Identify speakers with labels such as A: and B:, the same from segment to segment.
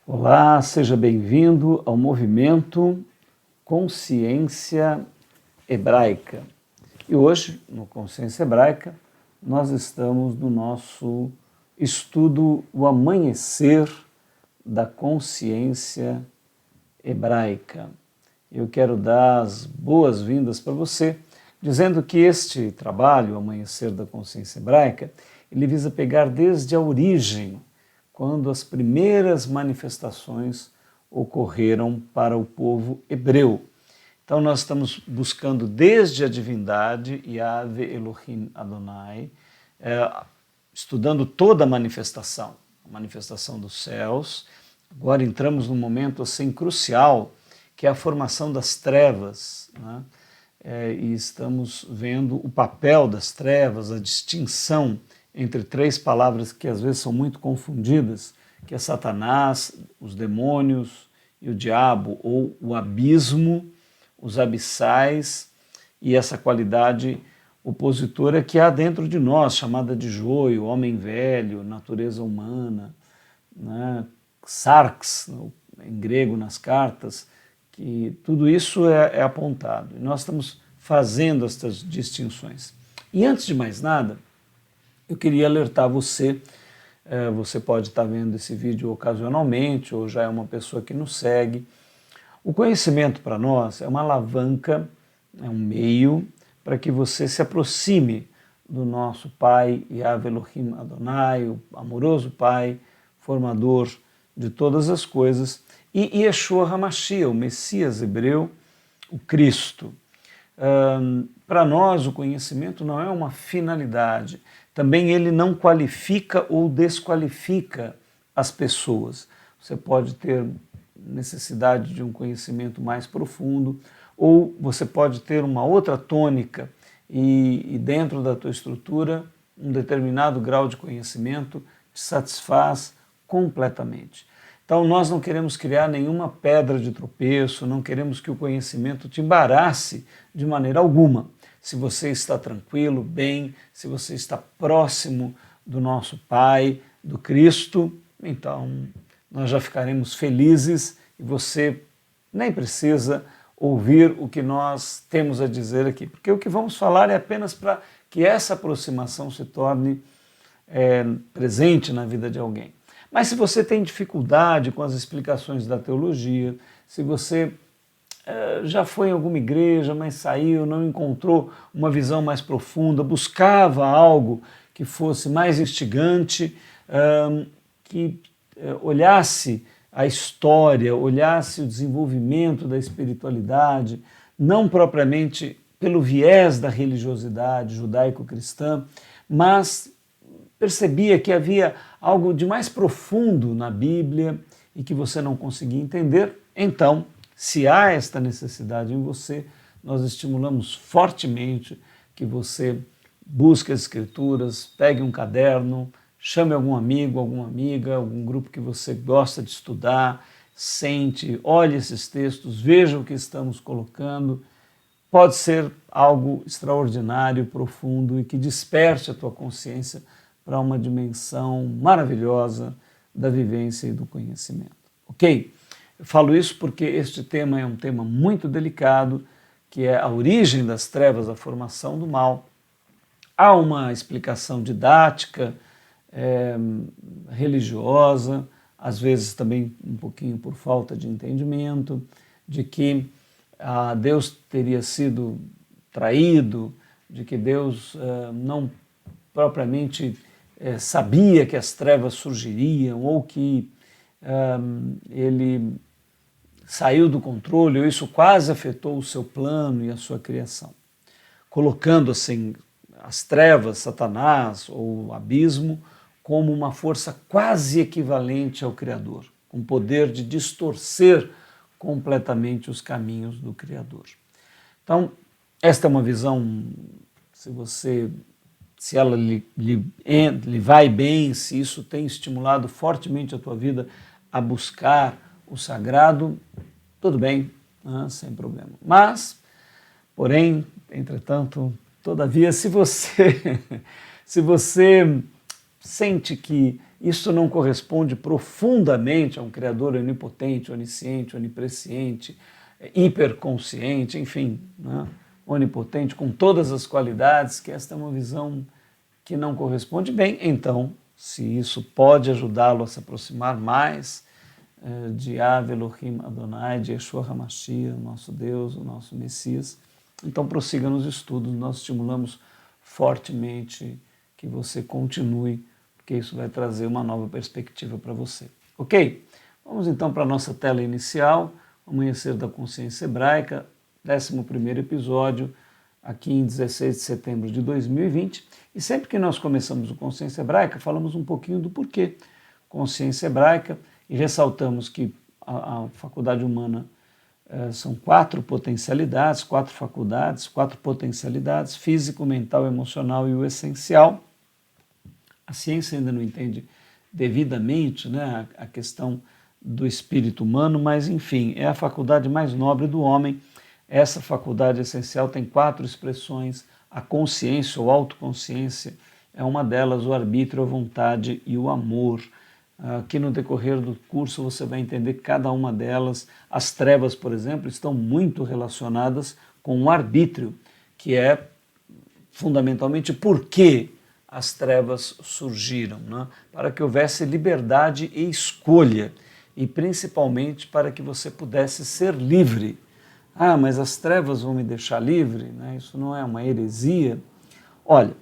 A: Olá, seja bem-vindo ao movimento Consciência Hebraica. E hoje, no Consciência Hebraica, nós estamos no nosso estudo O Amanhecer da Consciência Hebraica. Eu quero dar as boas-vindas para você, dizendo que este trabalho, O Amanhecer da Consciência Hebraica, ele visa pegar desde a origem, quando as primeiras manifestações ocorreram para o povo hebreu. Então nós estamos buscando desde a divindade, Yahvé Elohim Adonai, estudando toda a manifestação dos céus. Agora entramos num momento assim crucial, que é a formação das trevas, né? E estamos vendo o papel das trevas, a distinção entre três palavras que às vezes são muito confundidas, que é Satanás, os demônios e o diabo, ou o abismo, os abissais e essa qualidade opositora que há dentro de nós, chamada de joio, homem velho, natureza humana, né? Sarx, em grego nas cartas, que tudo isso é apontado. E nós estamos fazendo estas distinções. E antes de mais nada, eu queria alertar você, você pode estar vendo esse vídeo ocasionalmente, ou já é uma pessoa que nos segue. O conhecimento para nós é uma alavanca, é um meio para que você se aproxime do nosso Pai, Yahvé Elohim Adonai, o amoroso Pai, formador de todas as coisas, e Yeshua HaMashiach, o Messias hebreu, o Cristo. Para nós, o conhecimento não é uma finalidade. Também ele não qualifica ou desqualifica as pessoas. Você pode ter necessidade de um conhecimento mais profundo, ou você pode ter uma outra tônica e dentro da tua estrutura um determinado grau de conhecimento te satisfaz completamente. Então nós não queremos criar nenhuma pedra de tropeço, não queremos que o conhecimento te embarace de maneira alguma. Se você está tranquilo, bem, se você está próximo do nosso Pai, do Cristo, então nós já ficaremos felizes e você nem precisa ouvir o que nós temos a dizer aqui, porque o que vamos falar é apenas para que essa aproximação se torne presente na vida de alguém. Mas se você tem dificuldade com as explicações da teologia, se você já foi em alguma igreja, mas saiu, não encontrou uma visão mais profunda, buscava algo que fosse mais instigante, que olhasse a história, olhasse o desenvolvimento da espiritualidade, não propriamente pelo viés da religiosidade judaico-cristã, mas percebia que havia algo de mais profundo na Bíblia e que você não conseguia entender, então, se há esta necessidade em você, nós estimulamos fortemente que você busque as Escrituras, pegue um caderno, chame algum amigo, alguma amiga, algum grupo que você gosta de estudar, sente, olhe esses textos, veja o que estamos colocando. Pode ser algo extraordinário, profundo e que desperte a tua consciência para uma dimensão maravilhosa da vivência e do conhecimento. Ok? Eu falo isso porque este tema é um tema muito delicado, que é a origem das trevas, a formação do mal. Há uma explicação didática, religiosa, às vezes também um pouquinho por falta de entendimento, de que Deus teria sido traído, de que Deus não propriamente sabia que as trevas surgiriam, ou que ele saiu do controle, ou isso quase afetou o seu plano e a sua criação. Colocando assim as trevas, Satanás ou o abismo, como uma força quase equivalente ao Criador, com poder de distorcer completamente os caminhos do Criador. Então, esta é uma visão, se ela lhe vai bem, se isso tem estimulado fortemente a tua vida a buscar o sagrado, tudo bem, sem problema. Mas, porém, entretanto, todavia, se você sente que isso não corresponde profundamente a um Criador onipotente, onisciente, onipresciente, hiperconsciente, enfim, né? Onipotente, com todas as qualidades, que esta é uma visão que não corresponde bem, então, se isso pode ajudá-lo a se aproximar mais de Yahvé Elohim Adonai, de Yeshua HaMashiach, o nosso Deus, o nosso Messias, então prossiga nos estudos, nós estimulamos fortemente que você continue, porque isso vai trazer uma nova perspectiva para você. Ok? Vamos então para a nossa tela inicial, Amanhecer da Consciência Hebraica, 11º episódio, aqui em 16 de setembro de 2020. E sempre que nós começamos o Consciência Hebraica, falamos um pouquinho do porquê Consciência Hebraica e ressaltamos que a faculdade humana são 4 potencialidades, 4 faculdades, 4 potencialidades, físico, mental, emocional e o essencial. A ciência ainda não entende devidamente, né, a questão do espírito humano, mas enfim, é a faculdade mais nobre do homem. Essa faculdade essencial tem 4 expressões: a consciência ou autoconsciência é uma delas, o arbítrio, a vontade e o amor. Aqui no decorrer do curso você vai entender cada uma delas. As trevas, por exemplo, estão muito relacionadas com o arbítrio, que é fundamentalmente por que as trevas surgiram, né? Para que houvesse liberdade e escolha, e principalmente para que você pudesse ser livre. Ah, mas as trevas vão me deixar livre, né? Isso não é uma heresia? Olha,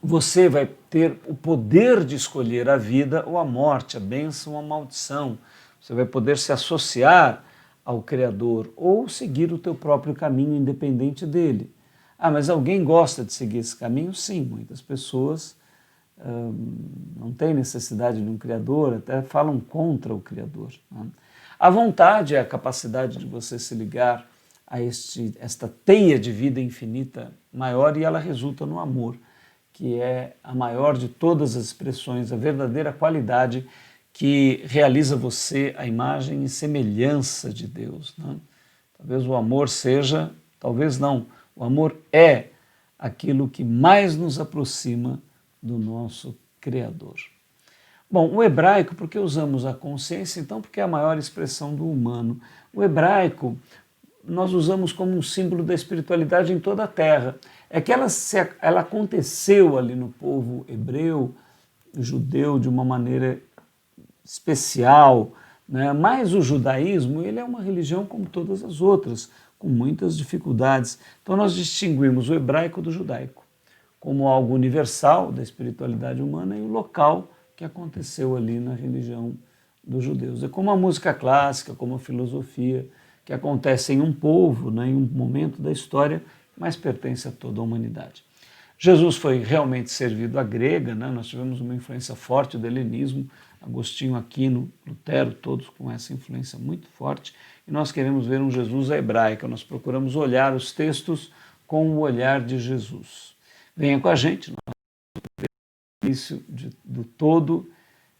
A: você vai ter o poder de escolher a vida ou a morte, a bênção ou a maldição. Você vai poder se associar ao Criador ou seguir o teu próprio caminho independente dele. Ah, mas alguém gosta de seguir esse caminho? Sim, muitas pessoas não têm necessidade de um Criador, até falam contra o Criador, né? A vontade é a capacidade de você se ligar a esta teia de vida infinita maior, e ela resulta no amor, que é a maior de todas as expressões, a verdadeira qualidade que realiza você a imagem e semelhança de Deus, né? Talvez o amor seja, talvez não, o amor é aquilo que mais nos aproxima do nosso Criador. Bom, o hebraico, por que usamos a consciência? Então, porque é a maior expressão do humano. O hebraico nós usamos como um símbolo da espiritualidade em toda a terra. É que ela aconteceu ali no povo hebreu, judeu, de uma maneira especial, né? Mas o judaísmo, ele é uma religião como todas as outras, com muitas dificuldades. Então nós distinguimos o hebraico do judaico como algo universal da espiritualidade humana e o local que aconteceu ali na religião dos judeus. É como a música clássica, como a filosofia, que acontece em um povo, né, em um momento da história, mas pertence a toda a humanidade. Jesus foi realmente servido à grega, né? Nós tivemos uma influência forte do helenismo, Agostinho, Aquino, Lutero, todos com essa influência muito forte, e nós queremos ver um Jesus à hebraica, nós procuramos olhar os textos com o olhar de Jesus. Venha com a gente, início do todo,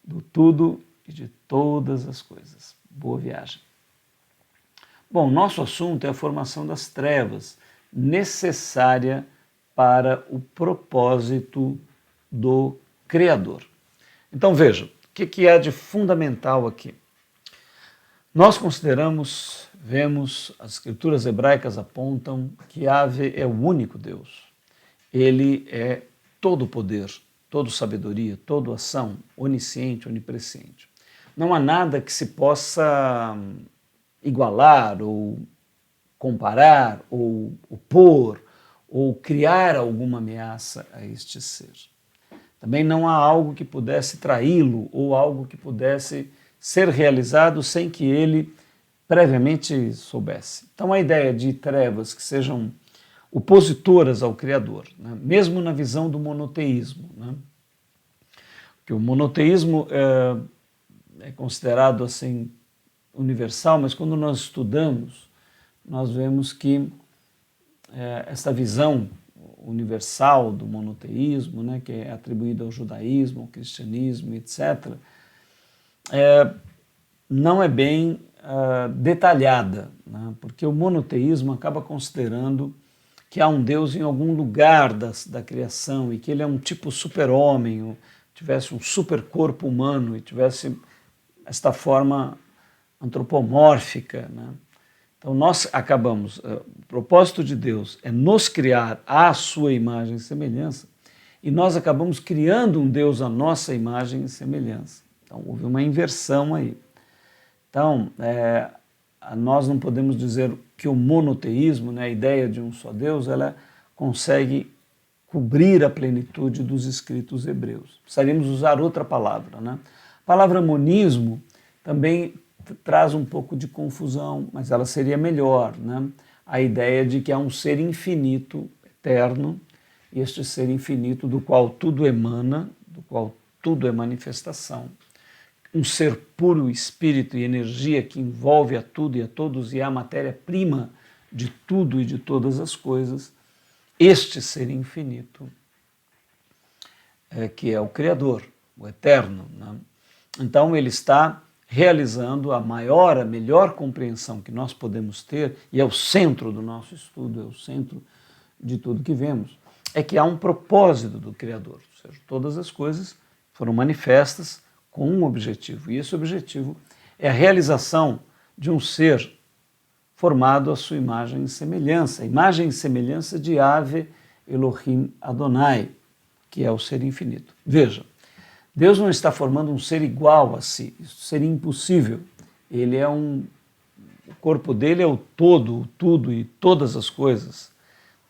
A: do tudo e de todas as coisas. Boa viagem. Bom, nosso assunto é a formação das trevas, necessária para o propósito do Criador. Então veja, o que há de fundamental aqui? Nós consideramos, vemos, as escrituras hebraicas apontam que Yahvé é o único Deus. Ele é todo poder, toda sabedoria, toda ação, onisciente, onipresciente. Não há nada que se possa igualar ou comparar ou opor ou criar alguma ameaça a este ser. Também não há algo que pudesse traí-lo ou algo que pudesse ser realizado sem que ele previamente soubesse. Então a ideia de trevas que sejam opositoras ao Criador, né? Mesmo na visão do monoteísmo, né? Que o monoteísmo é considerado assim universal, mas quando nós estudamos, nós vemos que essa visão universal do monoteísmo, né, que é atribuída ao judaísmo, ao cristianismo, etc., não é bem detalhada, né, porque o monoteísmo acaba considerando que há um Deus em algum lugar da criação e que ele é um tipo super-homem, tivesse um super corpo humano e tivesse esta forma antropomórfica, né? Então nós acabamos, o propósito de Deus é nos criar à sua imagem e semelhança, e nós acabamos criando um Deus à nossa imagem e semelhança. Então houve uma inversão aí. Então, nós não podemos dizer que o monoteísmo, né, a ideia de um só Deus, ela consegue cobrir a plenitude dos escritos hebreus. Precisaríamos usar outra palavra, né? A palavra monismo também traz um pouco de confusão, mas ela seria melhor, né? A ideia de que há um ser infinito, eterno, e este ser infinito do qual tudo emana, do qual tudo é manifestação. Um ser puro, espírito e energia que envolve a tudo e a todos e é a matéria-prima de tudo e de todas as coisas. Este ser infinito, que é o Criador, o Eterno, né? Então ele está realizando a maior, a melhor compreensão que nós podemos ter, e é o centro do nosso estudo, é o centro de tudo que vemos, é que há um propósito do Criador, ou seja, todas as coisas foram manifestas com um objetivo, e esse objetivo é a realização de um ser formado à sua imagem e semelhança, a imagem e semelhança de Yahvé Elohim Adonai, que é o ser infinito. Veja, Deus não está formando um ser igual a si, isso seria impossível. Ele é o corpo dele é o todo, o tudo e todas as coisas.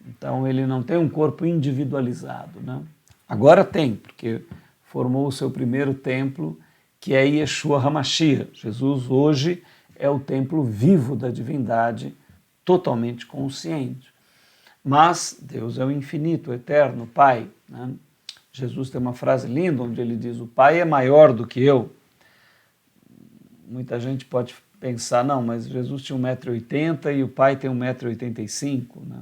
A: Então ele não tem um corpo individualizado, né? Agora tem, porque formou o seu primeiro templo, que é Yeshua HaMashiach. Jesus hoje é o templo vivo da divindade, totalmente consciente. Mas Deus é o infinito, o eterno, o Pai, né? Jesus tem uma frase linda onde ele diz: o Pai é maior do que eu. Muita gente pode pensar, não, mas Jesus tinha 1,80 m e o Pai tem 1,85 m. Né?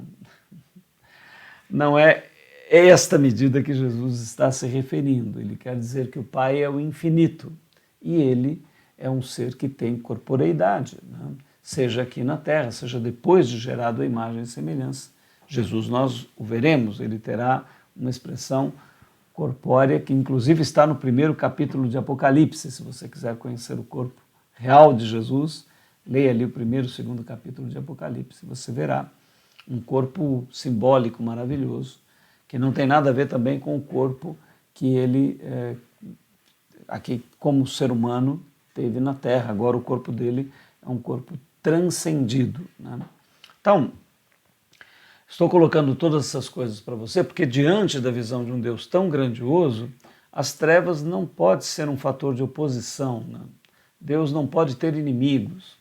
A: Não é esta medida que Jesus está se referindo. Ele quer dizer que o Pai é o infinito e ele é um ser que tem corporeidade, né? Seja aqui na Terra, seja depois de gerado a imagem e semelhança. Jesus, nós o veremos, ele terá uma expressão corpórea que inclusive está no primeiro capítulo de Apocalipse. Se você quiser conhecer o corpo real de Jesus, leia ali o primeiro e o segundo capítulo de Apocalipse. Você verá um corpo simbólico maravilhoso, que não tem nada a ver também com o corpo que ele, aqui como ser humano, teve na Terra. Agora o corpo dele é um corpo transcendido, né? Então, estou colocando todas essas coisas para você porque diante da visão de um Deus tão grandioso, as trevas não podem ser um fator de oposição, né? Deus não pode ter inimigos.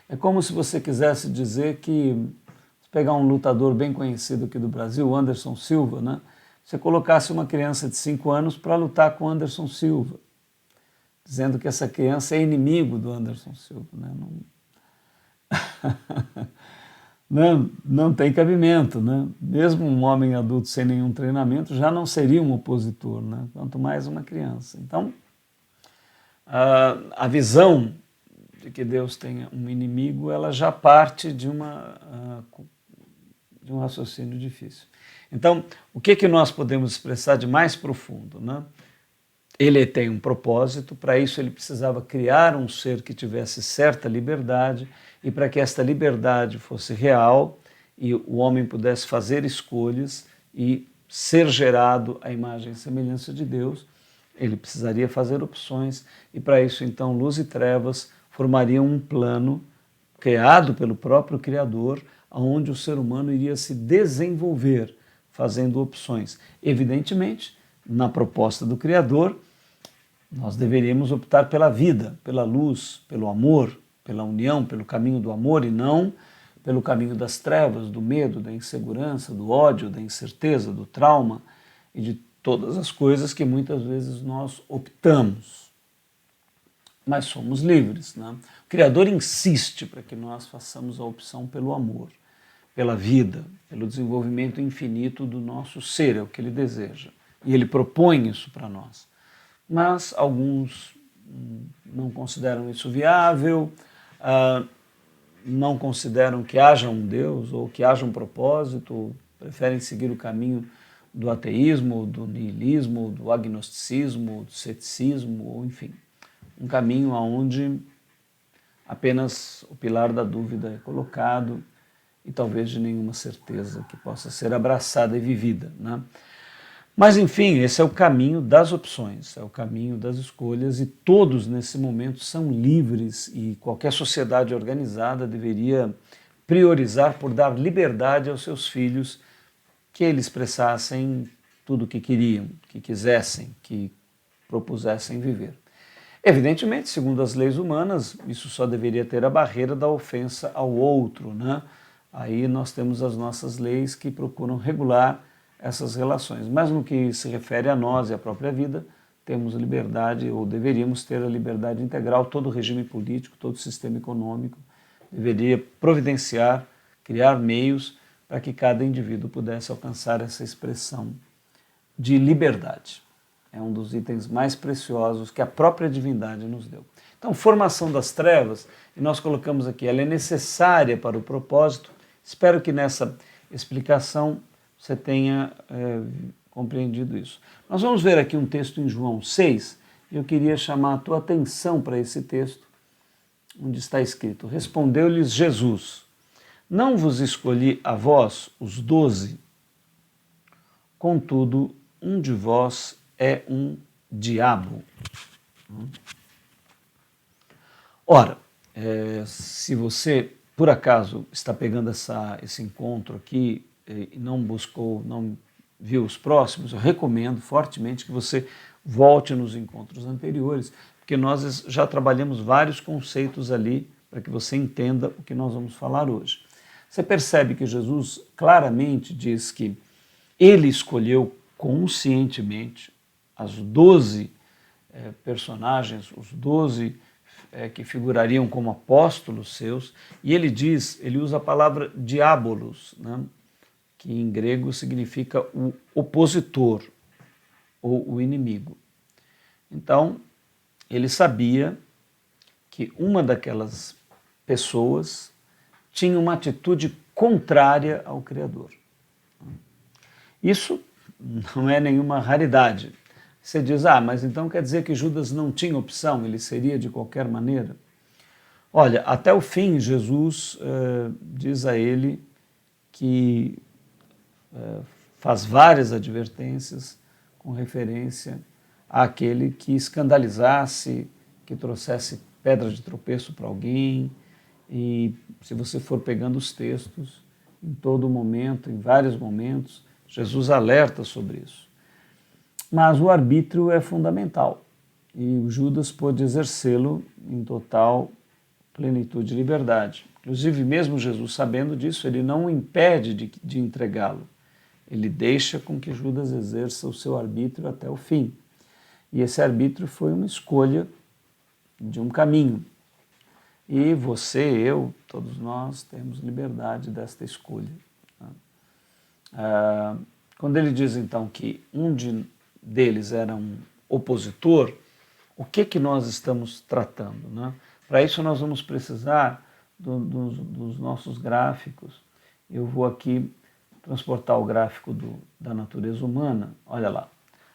A: É como se você quisesse dizer que, se pegar um lutador bem conhecido aqui do Brasil, Anderson Silva, né? Você colocasse uma criança de 5 anos para lutar com Anderson Silva, dizendo que essa criança é inimigo do Anderson Silva, né? Não tem cabimento, né? Mesmo um homem adulto sem nenhum treinamento já não seria um opositor, né? Quanto mais uma criança. Então, a visão de que Deus tenha um inimigo, ela já parte de um raciocínio difícil. Então, o que nós podemos expressar de mais profundo, né? Ele tem um propósito, para isso ele precisava criar um ser que tivesse certa liberdade, e para que esta liberdade fosse real e o homem pudesse fazer escolhas e ser gerado à imagem e semelhança de Deus, ele precisaria fazer opções, e para isso então luz e trevas formariam um plano criado pelo próprio Criador, onde o ser humano iria se desenvolver fazendo opções. Evidentemente, na proposta do Criador, nós deveríamos optar pela vida, pela luz, pelo amor, pela união, pelo caminho do amor e não pelo caminho das trevas, do medo, da insegurança, do ódio, da incerteza, do trauma e de todas as coisas que muitas vezes nós optamos. Mas somos livres, né? O Criador insiste para que nós façamos a opção pelo amor, pela vida, pelo desenvolvimento infinito do nosso ser, é o que ele deseja. E ele propõe isso para nós. Mas alguns não consideram isso viável, não consideram que haja um Deus ou que haja um propósito, preferem seguir o caminho do ateísmo, do niilismo, do agnosticismo, do ceticismo, ou enfim, um caminho onde apenas o pilar da dúvida é colocado e talvez de nenhuma certeza que possa ser abraçada e vivida, né? Mas, enfim, esse é o caminho das opções, é o caminho das escolhas e todos, nesse momento, são livres e qualquer sociedade organizada deveria priorizar por dar liberdade aos seus filhos que eles expressassem tudo o que queriam, que quisessem, que propusessem viver. Evidentemente, segundo as leis humanas, isso só deveria ter a barreira da ofensa ao outro, né? Aí nós temos as nossas leis que procuram regular essas relações. Mas no que se refere a nós e à própria vida, temos liberdade, ou deveríamos ter a liberdade integral. Todo regime político, todo sistema econômico deveria providenciar, criar meios para que cada indivíduo pudesse alcançar essa expressão de liberdade. É um dos itens mais preciosos que a própria divindade nos deu. Então, formação das trevas, e nós colocamos aqui, ela é necessária para o propósito. Espero que nessa explicação você tenha compreendido isso. Nós vamos ver aqui um texto em João 6, e eu queria chamar a tua atenção para esse texto, onde está escrito: respondeu-lhes Jesus: não vos escolhi a vós, os 12, contudo, um de vós é um diabo. Ora, se você, por acaso, está pegando esse encontro aqui e não buscou, não viu os próximos, eu recomendo fortemente que você volte nos encontros anteriores, porque nós já trabalhamos vários conceitos ali para que você entenda o que nós vamos falar hoje. Você percebe que Jesus claramente diz que ele escolheu conscientemente as 12 personagens, os 12 que figurariam como apóstolos seus, e ele usa a palavra diabolos, né, que em grego significa o opositor ou o inimigo. Então, ele sabia que uma daquelas pessoas tinha uma atitude contrária ao Criador. Isso não é nenhuma raridade. Você diz, mas então quer dizer que Judas não tinha opção, ele seria de qualquer maneira? Olha, até o fim, Jesus diz a ele que faz várias advertências com referência àquele que escandalizasse, que trouxesse pedra de tropeço para alguém. E se você for pegando os textos, em todo momento, em vários momentos, Jesus alerta sobre isso. Mas o arbítrio é fundamental e o Judas pôde exercê-lo em total plenitude e liberdade. Inclusive, mesmo Jesus sabendo disso, ele não o impede de entregá-lo. Ele deixa com que Judas exerça o seu arbítrio até o fim. E esse arbítrio foi uma escolha de um caminho. E você, eu, todos nós temos liberdade desta escolha. Quando ele diz então que um deles era um opositor, o que nós estamos tratando, né? Para isso nós vamos precisar dos nossos gráficos. Eu vou aqui transportar o gráfico da natureza humana. Olha lá,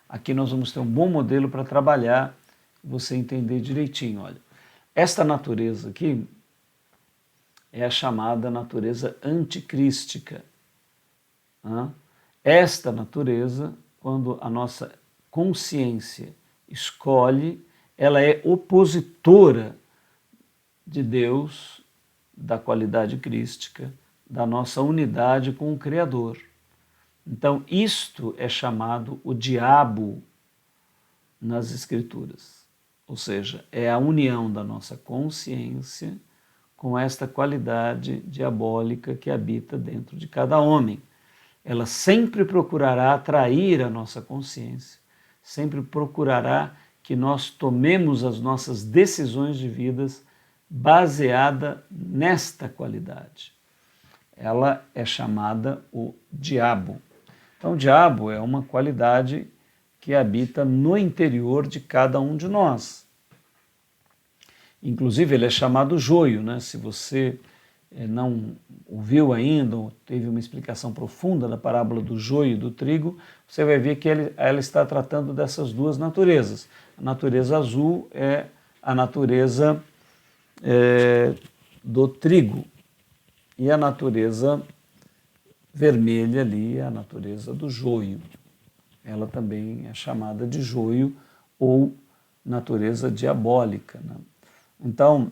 A: aqui nós vamos ter um bom modelo para trabalhar e você entender direitinho. Olha, esta natureza aqui é a chamada natureza anticrística. Esta natureza, quando a nossa consciência escolhe, ela é opositora de Deus, da qualidade crística, da nossa unidade com o Criador. Então, isto é chamado o diabo nas Escrituras. Ou seja, é a união da nossa consciência com esta qualidade diabólica que habita dentro de cada homem. Ela sempre procurará atrair a nossa consciência, sempre procurará que nós tomemos as nossas decisões de vidas baseada nesta qualidade. Ela é chamada o diabo. Então, o diabo é uma qualidade que habita no interior de cada um de nós. Inclusive, ele é chamado joio, né? Se você não ouviu ainda, ou teve uma explicação profunda da parábola do joio e do trigo, você vai ver que ela está tratando dessas duas naturezas. A natureza azul é a natureza do trigo, e a natureza vermelha ali é a natureza do joio. Ela também é chamada de joio ou natureza diabólica, né? Então,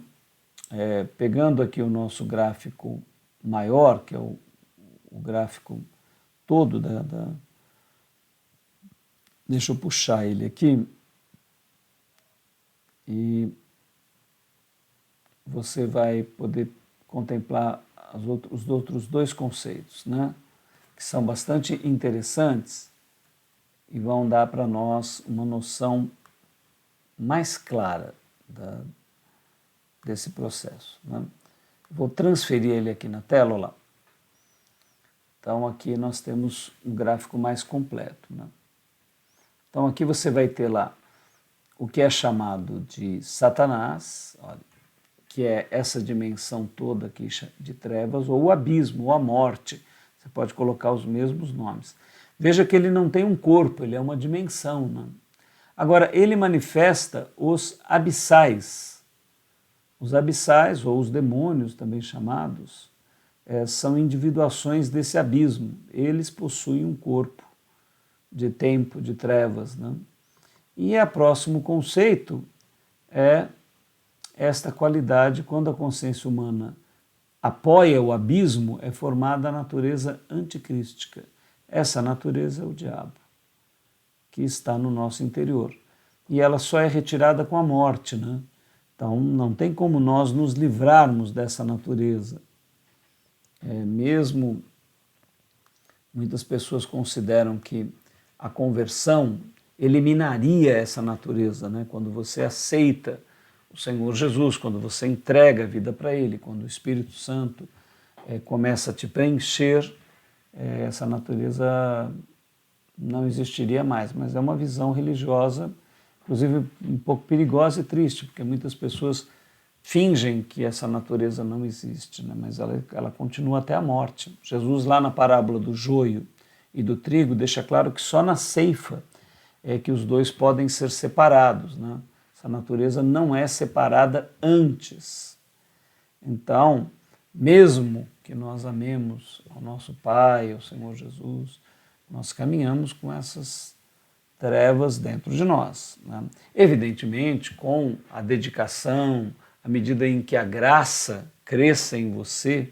A: pegando aqui o nosso gráfico maior, que é o gráfico todo deixa eu puxar ele aqui, e você vai poder contemplar os outros dois conceitos, né, que são bastante interessantes e vão dar para nós uma noção mais clara desse processo, né? Vou transferir ele aqui na tela, olha lá. Então aqui nós temos um gráfico mais completo, né? Então aqui você vai ter lá o que é chamado de Satanás, olha, que é essa dimensão toda aqui de trevas, ou o abismo, ou a morte. Você pode colocar os mesmos nomes. Veja que ele não tem um corpo, ele é uma dimensão, né? Agora, ele manifesta os abissais. Os abissais, ou os demônios também chamados, são individuações desse abismo. Eles possuem um corpo de tempo, de trevas, né? E o próximo conceito é esta qualidade, quando a consciência humana apoia o abismo, é formada a natureza anticrística. Essa natureza é o diabo, que está no nosso interior. E ela só é retirada com a morte, né? Então, não tem como nós nos livrarmos dessa natureza. Mesmo muitas pessoas consideram que a conversão eliminaria essa natureza, né? Quando você aceita o Senhor Jesus, quando você entrega a vida para Ele, quando o Espírito Santo começa a te preencher, essa natureza não existiria mais. Mas é uma visão religiosa, inclusive um pouco perigosa e triste, porque muitas pessoas fingem que essa natureza não existe, né? Mas ela continua até a morte. Jesus, lá na parábola do joio e do trigo, deixa claro que só na ceifa é que os dois podem ser separados, né? Essa natureza não é separada antes. Então, mesmo que nós amemos ao nosso Pai, ao Senhor Jesus, nós caminhamos com essas trevas dentro de nós, né? Evidentemente, com a dedicação, à medida em que a graça cresça em você,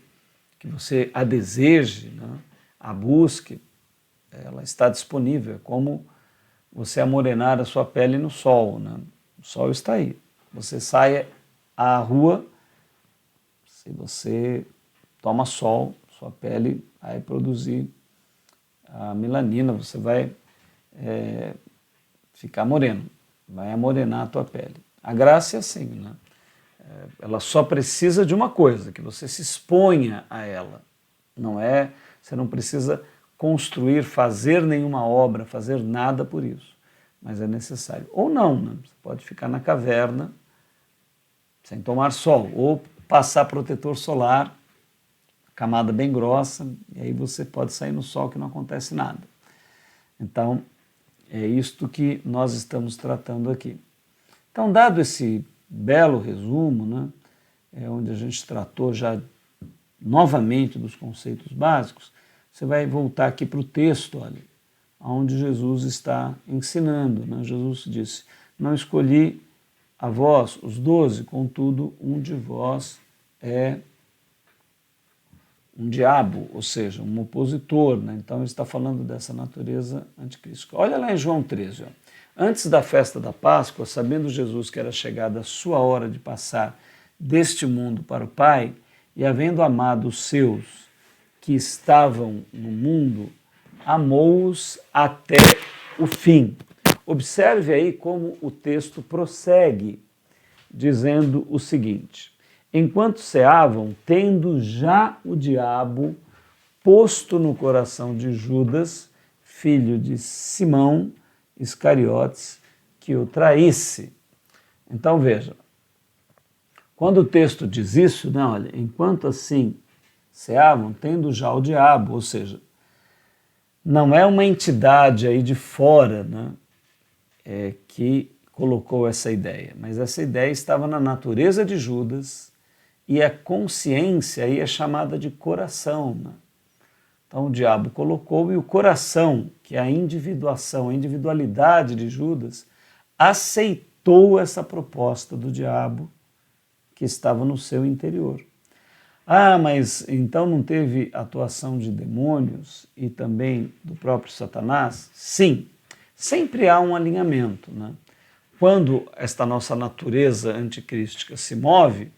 A: que você a deseje, né, a busque, ela está disponível. É como você amorenar a sua pele no sol, né? O sol está aí. Você sai à rua, se você toma sol, sua pele vai produzir a melanina, você vai ficar moreno, vai amorenar a tua pele. A graça é assim, né? Ela só precisa de uma coisa, que você se exponha a ela. Você não precisa construir, fazer nenhuma obra, fazer nada por isso. Mas é necessário. Ou não, né? Você pode ficar na caverna sem tomar sol, ou passar protetor solar, camada bem grossa, e aí você pode sair no sol que não acontece nada. Então, é isto que nós estamos tratando aqui. Então, dado esse belo resumo, né, onde a gente tratou já novamente dos conceitos básicos, você vai voltar aqui para o texto, olha, onde Jesus está ensinando, né? Jesus disse: não escolhi a vós, os 12, contudo, um de vós é um diabo, ou seja, um opositor, né? Então ele está falando dessa natureza anticrística. Olha lá em João 13, ó. Antes da festa da Páscoa, sabendo Jesus que era chegada a sua hora de passar deste mundo para o Pai, e havendo amado os seus que estavam no mundo, amou-os até o fim. Observe aí como o texto prossegue, dizendo o seguinte: enquanto ceavam, tendo já o diabo posto no coração de Judas, filho de Simão Iscariotes, que o traísse. Então veja, Quando o texto diz isso, né, olha, enquanto assim ceavam, tendo já o diabo, ou seja, não é uma entidade aí de fora, né, que colocou essa ideia, mas essa ideia estava na natureza de Judas e a consciência aí é chamada de coração, né? Então o diabo colocou e o coração, que é a individuação, a individualidade de Judas, aceitou essa proposta do diabo que estava no seu interior. Ah, mas então não teve atuação de demônios e também do próprio Satanás? Sim, sempre há um alinhamento, né? Quando esta nossa natureza anticrística se move,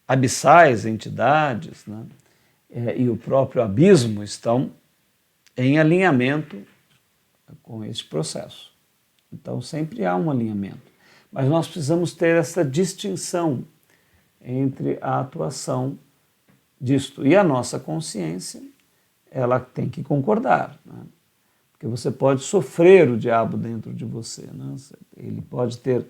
A: abissais, entidades, né, e o próprio abismo estão em alinhamento com esse processo. Então sempre há um alinhamento. Mas nós precisamos ter essa distinção entre a atuação disto. E a nossa consciência, ela tem que concordar, né? Porque você pode sofrer o diabo dentro de você, né? Ele pode ter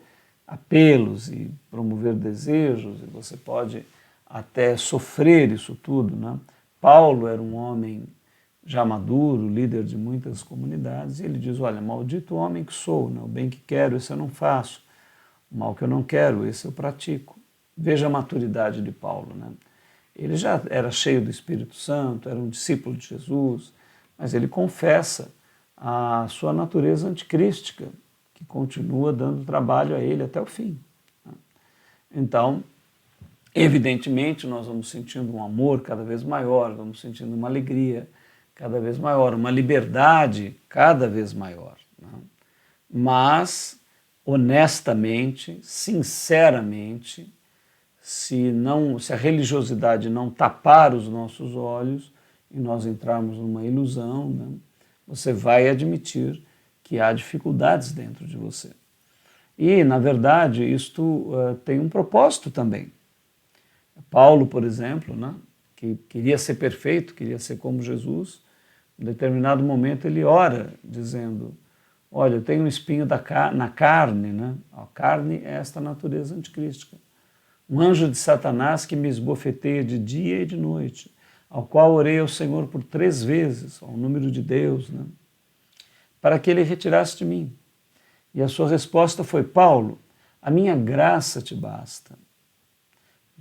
A: apelos e promover desejos, e você pode até sofrer isso tudo, né? Paulo era um homem já maduro, líder de muitas comunidades, e ele diz, olha, maldito homem que sou, né? O bem que quero, esse eu não faço, o mal que eu não quero, esse eu pratico. Veja a maturidade de Paulo, né? Ele já era cheio do Espírito Santo, era um discípulo de Jesus, mas ele confessa a sua natureza anticrística, que continua dando trabalho a ele até o fim. Então, evidentemente, nós vamos sentindo um amor cada vez maior, vamos sentindo uma alegria cada vez maior, uma liberdade cada vez maior, né? Mas, honestamente, sinceramente, se a religiosidade não tapar os nossos olhos e nós entrarmos numa ilusão, né, você vai admitir que há dificuldades dentro de você. E, na verdade, isto tem um propósito também. Paulo, por exemplo, né, que queria ser perfeito, queria ser como Jesus, em determinado momento ele ora dizendo, olha, eu tenho um espinho na carne, né? A carne é esta natureza anticrística. Um anjo de Satanás que me esbofeteia de dia e de noite, ao qual orei ao Senhor por 3 vezes, ao número de Deus, né? Para que ele retirasse de mim. E a sua resposta foi, Paulo, a minha graça te basta.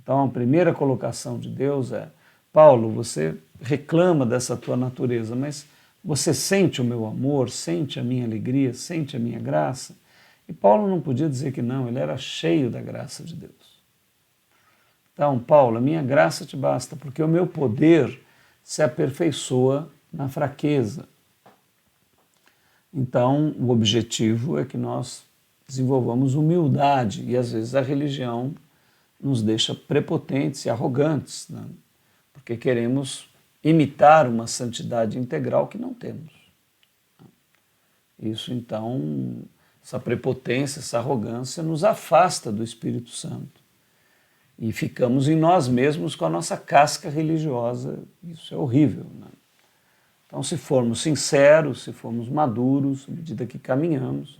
A: Então a primeira colocação de Deus é, Paulo, você reclama dessa tua natureza, mas você sente o meu amor, sente a minha alegria, sente a minha graça? E Paulo não podia dizer que não, ele era cheio da graça de Deus. Então, Paulo, a minha graça te basta, porque o meu poder se aperfeiçoa na fraqueza. Então, o objetivo é que nós desenvolvamos humildade, e às vezes a religião nos deixa prepotentes e arrogantes, né? Porque queremos imitar uma santidade integral que não temos. Isso, então, essa prepotência, essa arrogância nos afasta do Espírito Santo. E ficamos em nós mesmos com a nossa casca religiosa. Isso é horrível, né? Então, se formos sinceros, se formos maduros, à medida que caminhamos,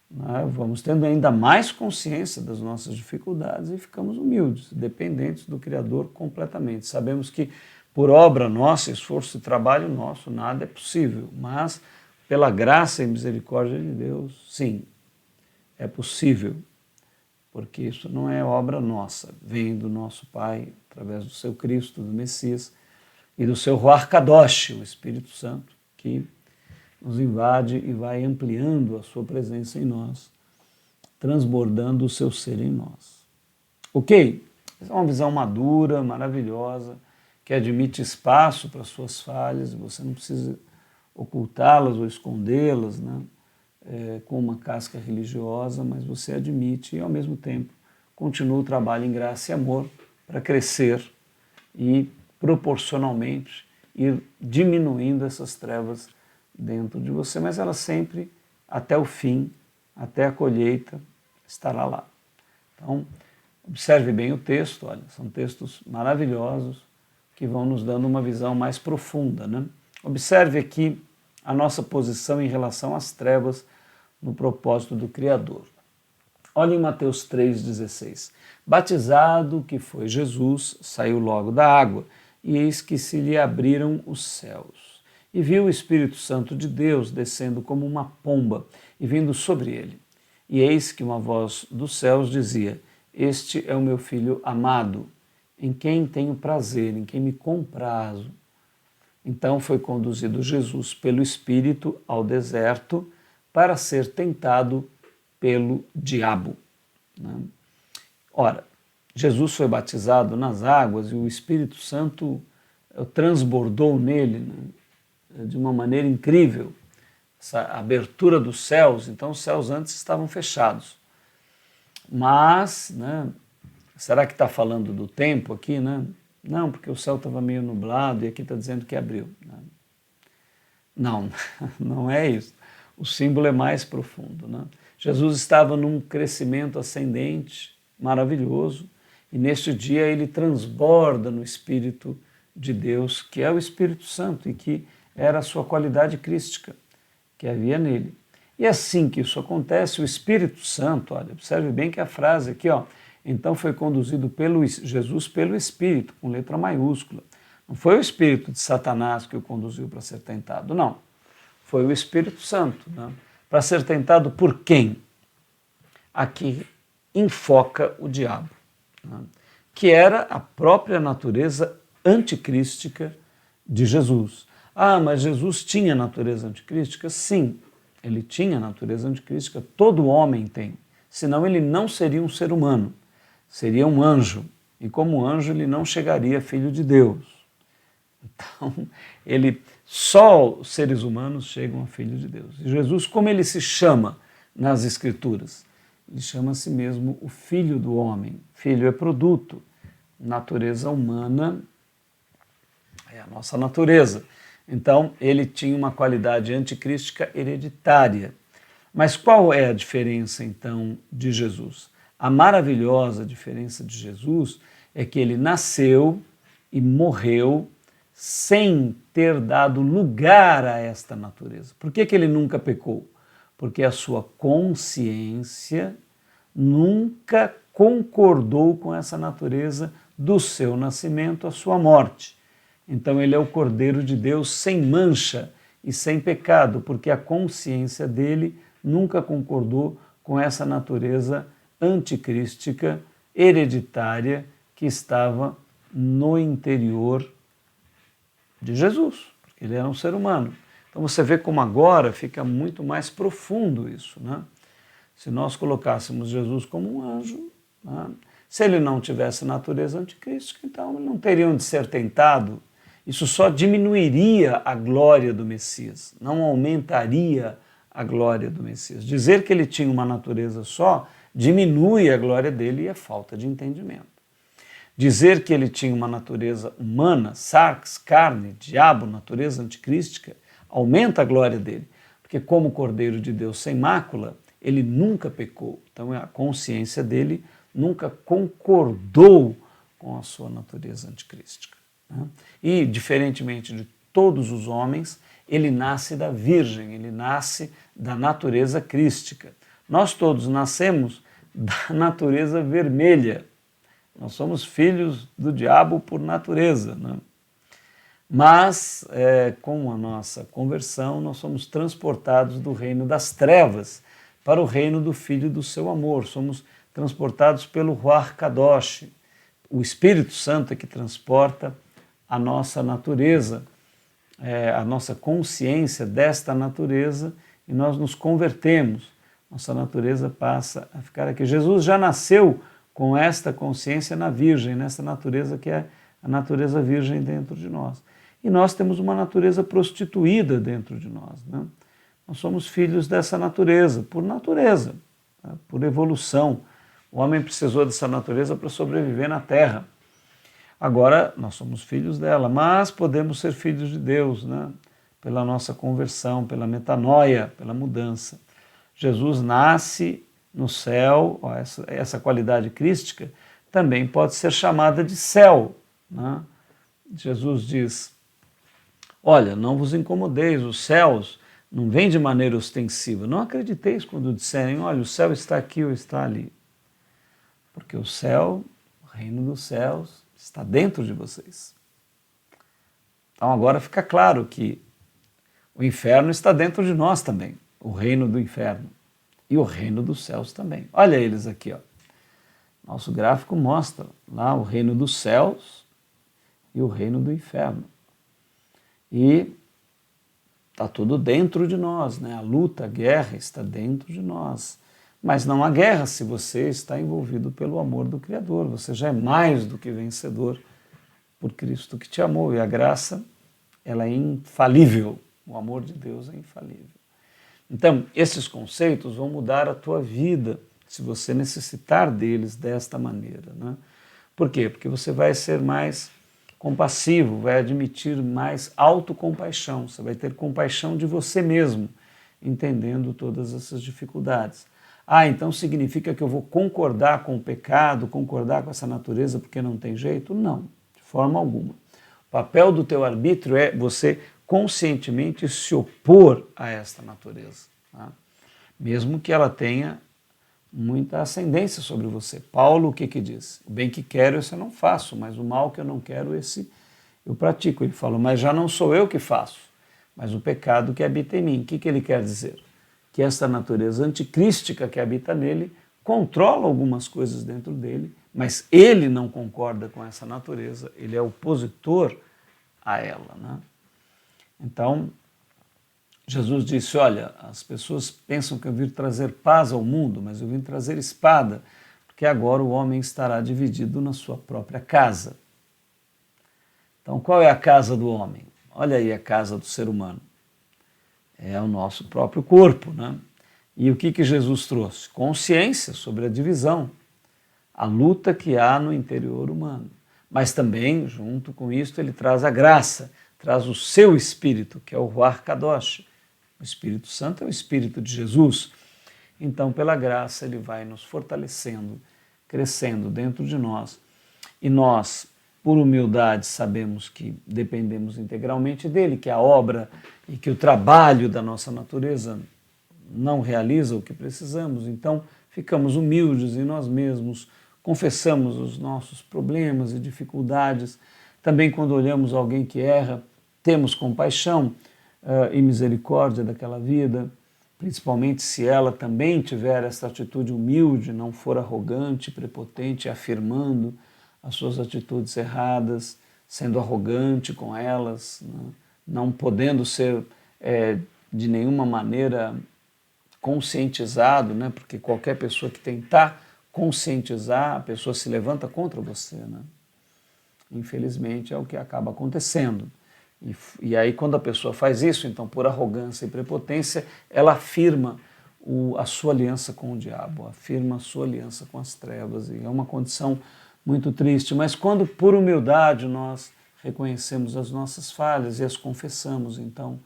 A: né, vamos tendo ainda mais consciência das nossas dificuldades e ficamos humildes, dependentes do Criador completamente. Sabemos que por obra nossa, esforço e trabalho nosso, nada é possível, mas pela graça e misericórdia de Deus, sim, é possível. Porque isso não é obra nossa, vem do nosso Pai, através do seu Cristo, do Messias, e do seu Ruach Kadosh, o Espírito Santo, que nos invade e vai ampliando a sua presença em nós, transbordando o seu ser em nós. Ok? Essa é uma visão madura, maravilhosa, que admite espaço para as suas falhas, você não precisa ocultá-las ou escondê-las, né? Com uma casca religiosa, mas você admite e, ao mesmo tempo, continua o trabalho em graça e amor para crescer e, proporcionalmente, ir diminuindo essas trevas dentro de você, mas ela sempre, até o fim, até a colheita, estará lá. Então, observe bem o texto, olha, são textos maravilhosos que vão nos dando uma visão mais profunda, né? Observe aqui a nossa posição em relação às trevas no propósito do Criador. Olha em Mateus 3,16. Batizado que foi Jesus, saiu logo da água, e eis que se lhe abriram os céus. E viu o Espírito Santo de Deus descendo como uma pomba e vindo sobre ele. E eis que uma voz dos céus dizia: Este é o meu filho amado, em quem tenho prazer, em quem me comprazo. Então foi conduzido Jesus pelo Espírito ao deserto para ser tentado pelo diabo. Né? Ora, Jesus foi batizado nas águas e o Espírito Santo transbordou nele, né, de uma maneira incrível. Essa abertura dos céus, então os céus antes estavam fechados. Mas, né, será que está falando do tempo aqui, né? Não, porque o céu estava meio nublado e aqui está dizendo que abriu. Não, não é isso. O símbolo é mais profundo. Né? Jesus estava num crescimento ascendente, maravilhoso, e neste dia ele transborda no Espírito de Deus, que é o Espírito Santo e que era a sua qualidade crística que havia nele. E assim que isso acontece, o Espírito Santo, olha, observe bem que a frase aqui, ó, então foi conduzido pelo Jesus pelo Espírito, com letra maiúscula. Não foi o Espírito de Satanás que o conduziu para ser tentado, não. Foi o Espírito Santo. Né? Para ser tentado por quem? Aqui enfoca o diabo, né? Que era a própria natureza anticrística de Jesus. Ah, mas Jesus tinha natureza anticrística? Sim, ele tinha natureza anticrística, todo homem tem, senão ele não seria um ser humano, seria um anjo, e como anjo ele não chegaria filho de Deus. Então, só os seres humanos chegam a filho de Deus. E Jesus, como ele se chama nas Escrituras? Ele chama a si mesmo o Filho do Homem. Filho é produto, natureza humana é a nossa natureza. Então, ele tinha uma qualidade anticrística hereditária. Mas qual é a diferença, então, de Jesus? A maravilhosa diferença de Jesus é que ele nasceu e morreu sem ter dado lugar a esta natureza. Por que ele nunca pecou? Porque a sua consciência nunca concordou com essa natureza do seu nascimento à sua morte. Então ele é o Cordeiro de Deus sem mancha e sem pecado, porque a consciência dele nunca concordou com essa natureza anticrística, hereditária, que estava no interior de Jesus, porque ele era um ser humano. Então você vê como agora fica muito mais profundo isso, né? Se nós colocássemos Jesus como um anjo, né? Se ele não tivesse natureza anticrística, então ele não teria onde ser tentado. Isso só diminuiria a glória do Messias, não aumentaria a glória do Messias. Dizer que ele tinha uma natureza só diminui a glória dele e é falta de entendimento. Dizer que ele tinha uma natureza humana, sarx, carne, diabo, natureza anticrística, aumenta a glória dele, porque como Cordeiro de Deus sem mácula, ele nunca pecou. Então a consciência dele nunca concordou com a sua natureza anticrística. Né? E, diferentemente de todos os homens, ele nasce da Virgem, ele nasce da natureza crística. Nós todos nascemos da natureza vermelha. Nós somos filhos do diabo por natureza, né? Mas, com a nossa conversão, nós somos transportados do reino das trevas para o reino do Filho do seu amor. Somos transportados pelo Ruach Kadosh. O Espírito Santo é que transporta a nossa natureza, a nossa consciência desta natureza, e nós nos convertemos. Nossa natureza passa a ficar aqui. Jesus já nasceu com esta consciência na Virgem, nessa natureza que é a natureza virgem dentro de nós. E nós temos uma natureza prostituída dentro de nós, né? Nós somos filhos dessa natureza, tá? Por evolução. O homem precisou dessa natureza para sobreviver na Terra. Agora, nós somos filhos dela, mas podemos ser filhos de Deus, né? Pela nossa conversão, pela metanoia, pela mudança. Jesus nasce no céu, ó, essa qualidade crística também pode ser chamada de céu, né? Jesus diz: olha, não vos incomodeis, os céus não vem de maneira ostensiva. Não acrediteis quando disserem, olha, o céu está aqui ou está ali. Porque o céu, o reino dos céus, está dentro de vocês. Então agora fica claro que o inferno está dentro de nós também, o reino do inferno e o reino dos céus também. Olha eles aqui, ó. Nosso gráfico mostra lá o reino dos céus e o reino do inferno. E está tudo dentro de nós, né? A luta, a guerra está dentro de nós. Mas não há guerra se você está envolvido pelo amor do Criador. Você já é mais do que vencedor por Cristo que te amou. E a graça, ela é infalível. O amor de Deus é infalível. Então, esses conceitos vão mudar a tua vida se você necessitar deles desta maneira, né? Por quê? Porque você vai ser mais compassivo, vai admitir mais autocompaixão, você vai ter compaixão de você mesmo, entendendo todas essas dificuldades. Ah, então significa que eu vou concordar com o pecado, concordar com essa natureza porque não tem jeito? Não, de forma alguma. O papel do teu arbítrio é você conscientemente se opor a esta natureza, tá? Mesmo que ela tenha muita ascendência sobre você. Paulo o que diz? O bem que quero, esse eu não faço, mas o mal que eu não quero, esse eu pratico. Ele fala, mas já não sou eu que faço, mas o pecado que habita em mim. O que ele quer dizer? Que esta natureza anticrística que habita nele controla algumas coisas dentro dele, mas ele não concorda com essa natureza, ele é opositor a ela, né? Então, Jesus disse, olha, as pessoas pensam que eu vim trazer paz ao mundo, mas eu vim trazer espada, porque agora o homem estará dividido na sua própria casa. Então, qual é a casa do homem? Olha aí a casa do ser humano. É o nosso próprio corpo, né? E o que Jesus trouxe? Consciência sobre a divisão, a luta que há no interior humano. Mas também, junto com isso, ele traz a graça, traz o seu Espírito, que é o Ruach Kadosh. O Espírito Santo é o Espírito de Jesus. Então, pela graça, ele vai nos fortalecendo, crescendo dentro de nós. E nós, por humildade, sabemos que dependemos integralmente dele, que a obra e que o trabalho da nossa natureza não realiza o que precisamos. Então, ficamos humildes em nós mesmos, confessamos os nossos problemas e dificuldades. Também, quando olhamos alguém que erra, temos compaixão e misericórdia daquela vida, principalmente se ela também tiver essa atitude humilde, não for arrogante, prepotente, afirmando as suas atitudes erradas, sendo arrogante com elas, né? Não podendo ser de nenhuma maneira conscientizado, né? Porque qualquer pessoa que tentar conscientizar, a pessoa se levanta contra você, né? Infelizmente é o que acaba acontecendo. E aí, quando a pessoa faz isso, então, por arrogância e prepotência, ela afirma a sua aliança com o diabo, afirma a sua aliança com as trevas, e é uma condição muito triste. Mas quando, por humildade, nós reconhecemos as nossas falhas e as confessamos, então,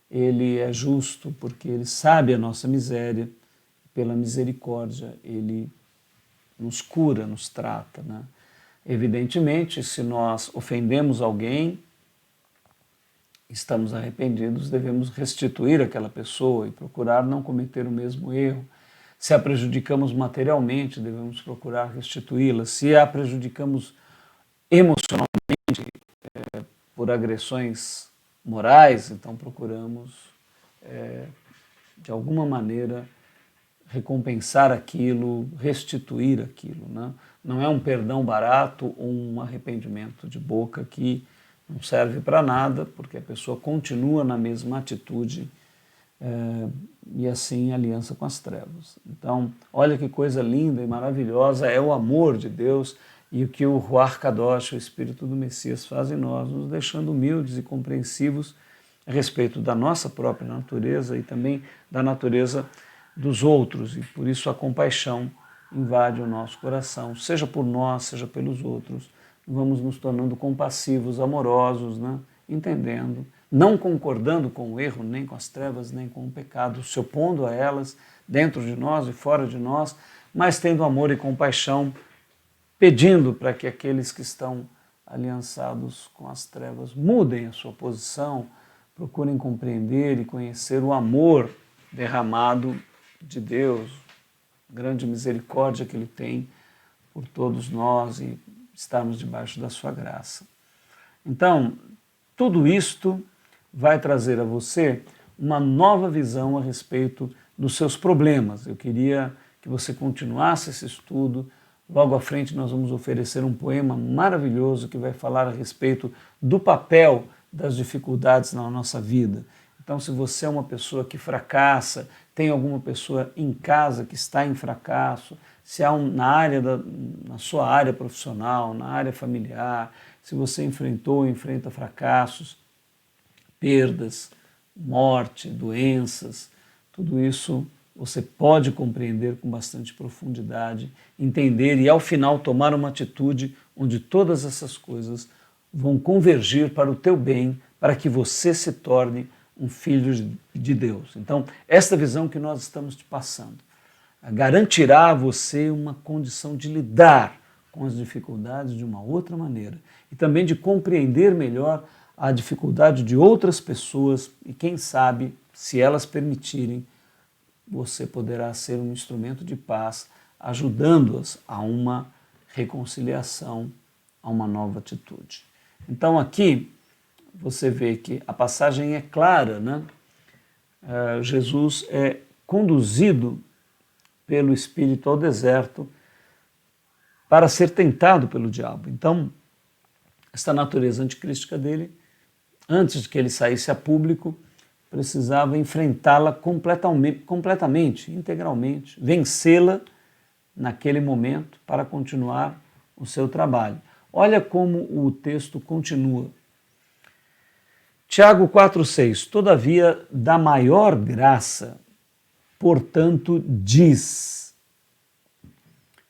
A: ele é justo, porque ele sabe a nossa miséria, pela misericórdia, ele nos cura, nos trata, né? Evidentemente, se nós ofendemos alguém, estamos arrependidos, devemos restituir aquela pessoa e procurar não cometer o mesmo erro. Se a prejudicamos materialmente, devemos procurar restituí-la. Se a prejudicamos emocionalmente, por agressões morais, então procuramos, de alguma maneira, recompensar aquilo, restituir aquilo, né? Não é um perdão barato ou um arrependimento de boca que não serve para nada, porque a pessoa continua na mesma atitude e assim aliança com as trevas. Então, olha que coisa linda e maravilhosa é o amor de Deus e o que o Ruach Kadosh, o Espírito do Messias, faz em nós, nos deixando humildes e compreensivos a respeito da nossa própria natureza e também da natureza dos outros, e por isso a compaixão invade o nosso coração, seja por nós, seja pelos outros. Vamos nos tornando compassivos, amorosos, né? Entendendo, não concordando com o erro, nem com as trevas, nem com o pecado, se opondo a elas, dentro de nós e fora de nós, mas tendo amor e compaixão, pedindo para que aqueles que estão aliançados com as trevas mudem a sua posição, procurem compreender e conhecer o amor derramado de Deus, grande misericórdia que Ele tem por todos nós e estarmos debaixo da sua graça. Então, tudo isto vai trazer a você uma nova visão a respeito dos seus problemas. Eu queria que você continuasse esse estudo. Logo à frente nós vamos oferecer um poema maravilhoso que vai falar a respeito do papel das dificuldades na nossa vida. Então, se você é uma pessoa que fracassa, tem alguma pessoa em casa que está em fracasso, se há na sua área profissional, na área familiar, se você enfrentou ou enfrenta fracassos, perdas, morte, doenças, tudo isso você pode compreender com bastante profundidade, entender e ao final tomar uma atitude onde todas essas coisas vão convergir para o teu bem, para que você se torne um filho de Deus. Então, esta visão que nós estamos te passando garantirá a você uma condição de lidar com as dificuldades de uma outra maneira e também de compreender melhor a dificuldade de outras pessoas e, quem sabe, se elas permitirem, você poderá ser um instrumento de paz, ajudando-as a uma reconciliação, a uma nova atitude. Então aqui você vê que a passagem é clara, né? Jesus é conduzido pelo Espírito ao deserto para ser tentado pelo diabo. Então, esta natureza anticrística dele, antes de que ele saísse a público, precisava enfrentá-la completamente, integralmente, vencê-la naquele momento para continuar o seu trabalho. Olha como o texto continua. Tiago 4,6: Todavia, da maior graça, portanto, diz: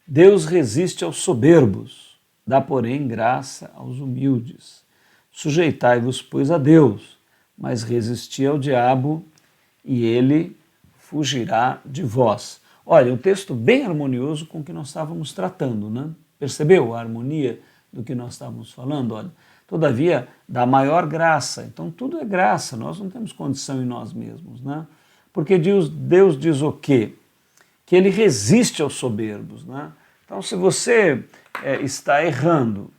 A: Deus resiste aos soberbos, dá, porém, graça aos humildes. Sujeitai-vos, pois, a Deus, mas resisti ao diabo e ele fugirá de vós. Olha, um texto bem harmonioso com o que nós estávamos tratando, né? Percebeu a harmonia do que nós estávamos falando? Olha, todavia, da maior graça. Então, tudo é graça, nós não temos condição em nós mesmos, né? Porque Deus diz o quê? Que ele resiste aos soberbos, né? Então, se você está errando,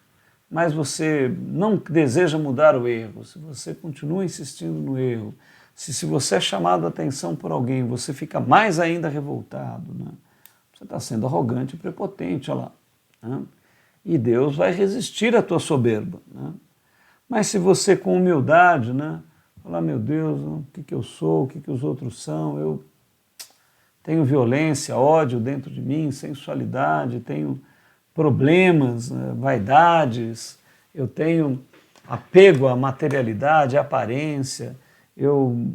A: mas você não deseja mudar o erro, se você continua insistindo no erro, se você é chamado a atenção por alguém, você fica mais ainda revoltado, né? Você está sendo arrogante e prepotente, olha lá, né? E Deus vai resistir à tua soberba, né? Mas se você com humildade, né, falar, meu Deus, o que eu sou, o que os outros são, eu tenho violência, ódio dentro de mim, sensualidade, tenho problemas, vaidades, eu tenho apego à materialidade, à aparência, eu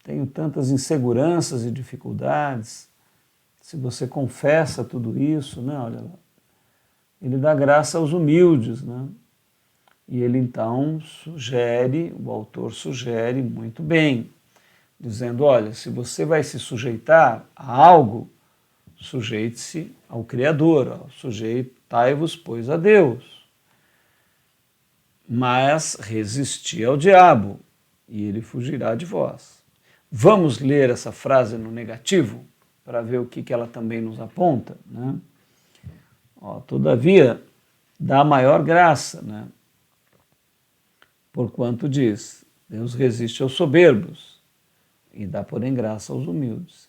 A: tenho tantas inseguranças e dificuldades. Se você confessa tudo isso, né, olha lá, ele dá graça aos humildes, né? E ele então sugere, o autor sugere muito bem, dizendo, olha, se você vai se sujeitar a algo, sujeite-se ao Criador, sujeitai-vos, pois, a Deus. Mas resisti ao diabo, e ele fugirá de vós. Vamos ler essa frase no negativo, para ver o que ela também nos aponta, né? Todavia, dá maior graça, né? Porquanto diz, Deus resiste aos soberbos e dá, porém, graça aos humildes.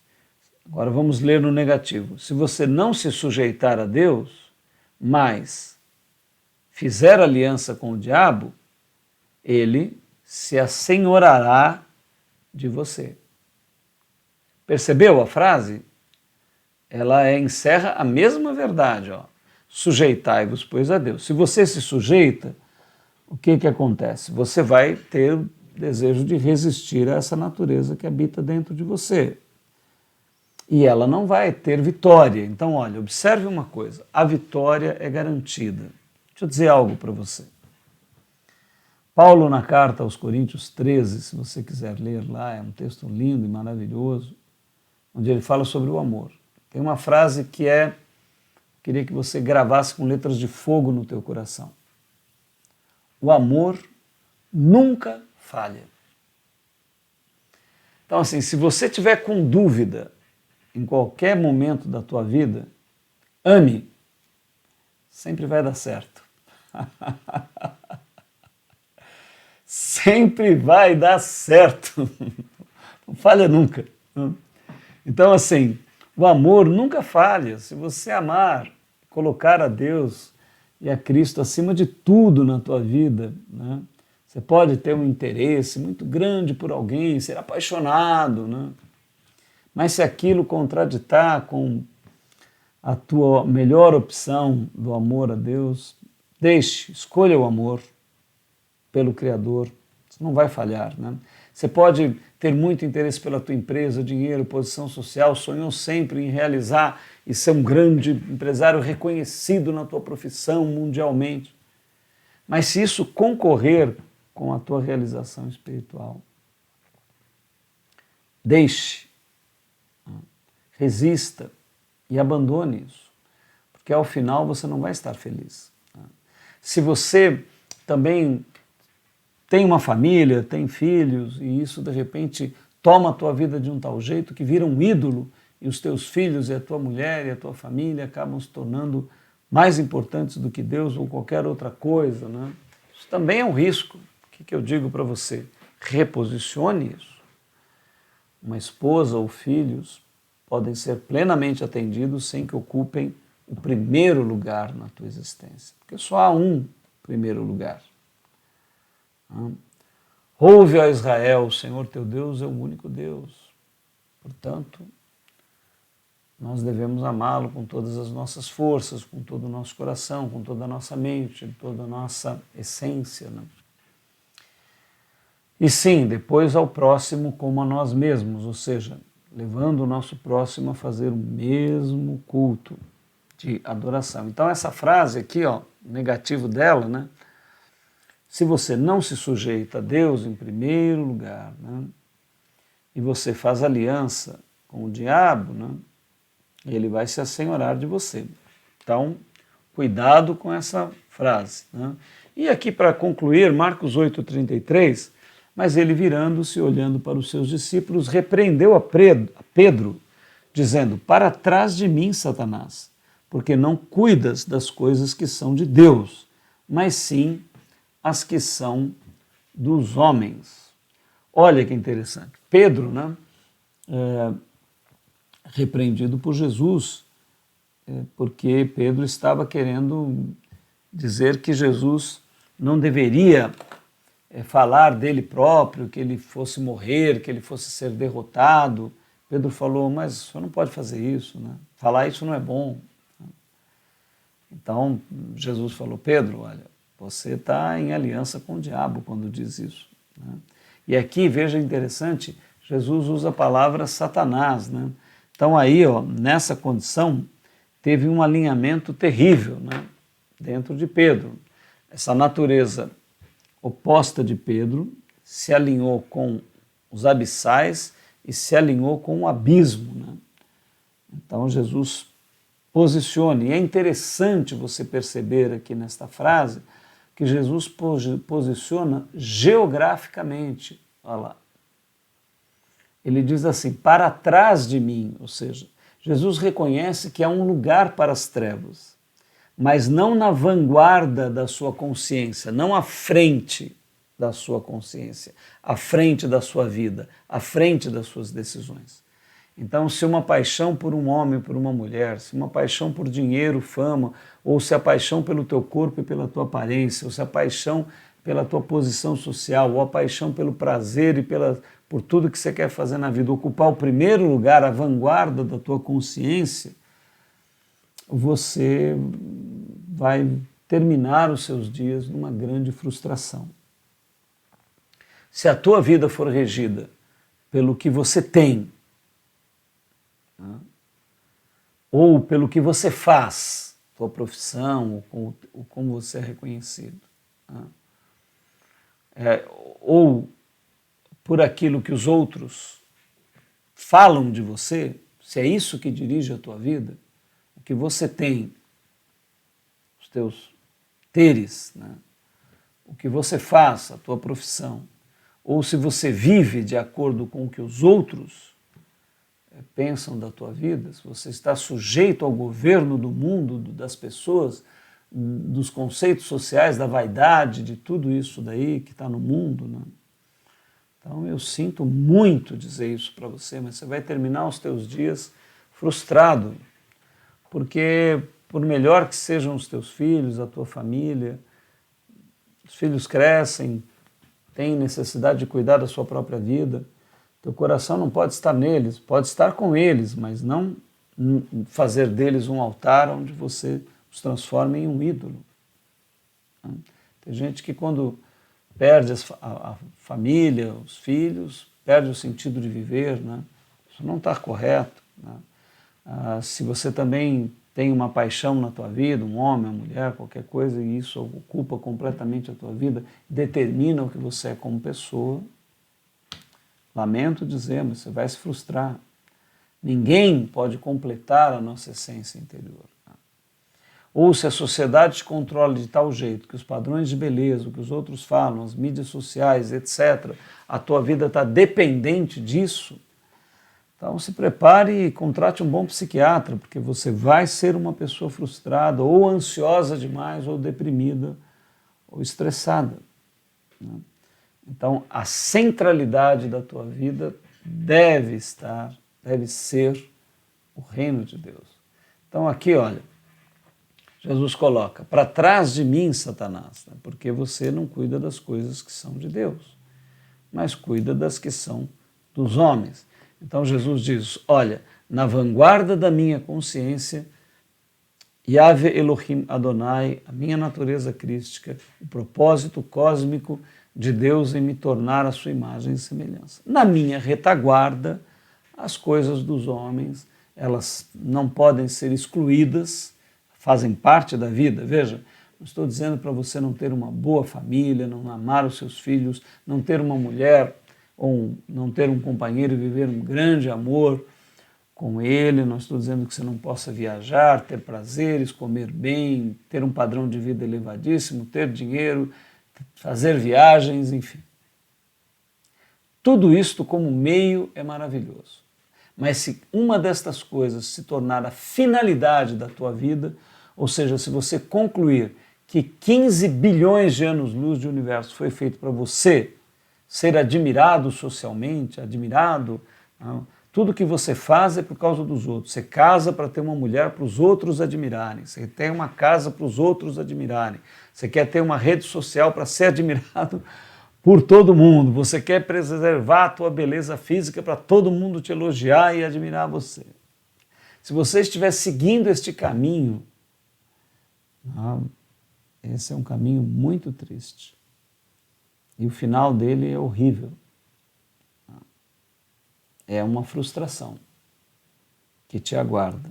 A: Agora vamos ler no negativo. Se você não se sujeitar a Deus, mas fizer aliança com o diabo, ele se assenhorará de você. Percebeu a frase? Ela encerra a mesma verdade, ó. Sujeitai-vos, pois, a Deus. Se você se sujeita, o que acontece? Você vai ter o desejo de resistir a essa natureza que habita dentro de você. E ela não vai ter vitória. Então, olha, observe uma coisa, a vitória é garantida. Deixa eu dizer algo para você. Paulo, na carta aos Coríntios 13, se você quiser ler lá, é um texto lindo e maravilhoso, onde ele fala sobre o amor. Tem uma frase que queria que você gravasse com letras de fogo no teu coração. O amor nunca falha. Então, assim, se você tiver com dúvida em qualquer momento da tua vida, ame, sempre vai dar certo. Sempre vai dar certo. Não falha nunca. Então, assim, o amor nunca falha. Se você amar, colocar a Deus e a Cristo acima de tudo na tua vida, né? Você pode ter um interesse muito grande por alguém, ser apaixonado, né? Mas se aquilo contraditar com a tua melhor opção do amor a Deus, deixe, escolha o amor pelo Criador, você não vai falhar, né? Você pode ter muito interesse pela tua empresa, dinheiro, posição social, sonhou sempre em realizar e ser um grande empresário reconhecido na tua profissão mundialmente. Mas se isso concorrer com a tua realização espiritual, deixe, resista e abandone isso, porque ao final você não vai estar feliz. Se você também tem uma família, tem filhos, e isso de repente toma a tua vida de um tal jeito que vira um ídolo, e os teus filhos e a tua mulher e a tua família acabam se tornando mais importantes do que Deus ou qualquer outra coisa, né? Isso também é um risco. O que eu digo para você? Reposicione isso. Uma esposa ou filhos podem ser plenamente atendidos sem que ocupem o primeiro lugar na tua existência, porque só há um primeiro lugar. Ouve, ó Israel, o Senhor teu Deus é o único Deus. Portanto, nós devemos amá-lo com todas as nossas forças, com todo o nosso coração, com toda a nossa mente, toda a nossa essência, né? E sim, depois ao próximo como a nós mesmos, ou seja, levando o nosso próximo a fazer o mesmo culto de adoração. Então essa frase aqui, ó, negativo dela, né? Se você não se sujeita a Deus em primeiro lugar, né, e você faz aliança com o diabo, né, ele vai se assenhorar de você. Então, cuidado com essa frase, né? E aqui para concluir, Marcos 8,33, mas ele virando-se, olhando para os seus discípulos, repreendeu a Pedro, dizendo, para trás de mim, Satanás, porque não cuidas das coisas que são de Deus, mas sim as que são dos homens. Olha que interessante. Pedro, né, repreendido por Jesus, porque Pedro estava querendo dizer que Jesus não deveria falar dele próprio, que ele fosse morrer, que ele fosse ser derrotado. Pedro falou, mas o senhor não pode fazer isso, né? Falar isso não é bom. Então, Jesus falou, Pedro, olha, você está em aliança com o diabo quando diz isso, né? E aqui, veja interessante, Jesus usa a palavra Satanás, né? Então aí, ó, nessa condição, teve um alinhamento terrível, né, dentro de Pedro. Essa natureza oposta de Pedro se alinhou com os abissais e se alinhou com o abismo, né? Então Jesus posiciona, e é interessante você perceber aqui nesta frase que Jesus posiciona geograficamente. Olha lá. Ele diz assim, para trás de mim, ou seja, Jesus reconhece que há um lugar para as trevas, mas não na vanguarda da sua consciência, não à frente da sua consciência, à frente da sua vida, à frente das suas decisões. Então, se uma paixão por um homem, por uma mulher, se uma paixão por dinheiro, fama, ou se a paixão pelo teu corpo e pela tua aparência, ou se a paixão pela tua posição social, ou a paixão pelo prazer e por tudo que você quer fazer na vida, ocupar o primeiro lugar, a vanguarda da tua consciência, você vai terminar os seus dias numa grande frustração. Se a tua vida for regida pelo que você tem, ou pelo que você faz, tua profissão, ou como você é reconhecido, ou por aquilo que os outros falam de você, se é isso que dirige a tua vida, o que você tem, os teus teres, né? O que você faz, a tua profissão, ou se você vive de acordo com o que os outros pensam da tua vida, se você está sujeito ao governo do mundo, das pessoas, dos conceitos sociais, da vaidade, de tudo isso daí que está no mundo, né? Então eu sinto muito dizer isso para você, mas você vai terminar os teus dias frustrado, porque por melhor que sejam os teus filhos, a tua família, os filhos crescem, têm necessidade de cuidar da sua própria vida, teu coração não pode estar neles, pode estar com eles, mas não fazer deles um altar onde você os transforma em um ídolo. Tem gente que quando perde a família, os filhos, perde o sentido de viver, né? Isso não está correto, né? Se você também tem uma paixão na tua vida, um homem, uma mulher, qualquer coisa, e isso ocupa completamente a tua vida, determina o que você é como pessoa, lamento dizer, mas você vai se frustrar. Ninguém pode completar a nossa essência interior. Ou se a sociedade te controla de tal jeito que os padrões de beleza, o que os outros falam, as mídias sociais, etc., a tua vida está dependente disso, então se prepare e contrate um bom psiquiatra, porque você vai ser uma pessoa frustrada, ou ansiosa demais, ou deprimida, ou estressada, né? Então a centralidade da tua vida deve ser o reino de Deus. Então aqui, olha, Jesus coloca, para trás de mim, Satanás, né? Porque você não cuida das coisas que são de Deus, mas cuida das que são dos homens. Então Jesus diz, olha, na vanguarda da minha consciência, Yahvé Elohim Adonai, a minha natureza crística, o propósito cósmico de Deus em me tornar a sua imagem e semelhança. Na minha retaguarda, as coisas dos homens, elas não podem ser excluídas, fazem parte da vida. Veja, não estou dizendo para você não ter uma boa família, não amar os seus filhos, não ter uma mulher ou não ter um companheiro e viver um grande amor com ele. Não estou dizendo que você não possa viajar, ter prazeres, comer bem, ter um padrão de vida elevadíssimo, ter dinheiro, fazer viagens, enfim. Tudo isto como meio é maravilhoso. Mas se uma destas coisas se tornar a finalidade da tua vida, ou seja, se você concluir que 15 bilhões de anos-luz de universo foi feito para você ser admirado socialmente, admirado, não? Tudo que você faz é por causa dos outros. Você casa para ter uma mulher para os outros admirarem, você tem uma casa para os outros admirarem, você quer ter uma rede social para ser admirado por todo mundo, você quer preservar a tua beleza física para todo mundo te elogiar e admirar você. Se você estiver seguindo este caminho, esse é um caminho muito triste. E o final dele é horrível. É uma frustração que te aguarda.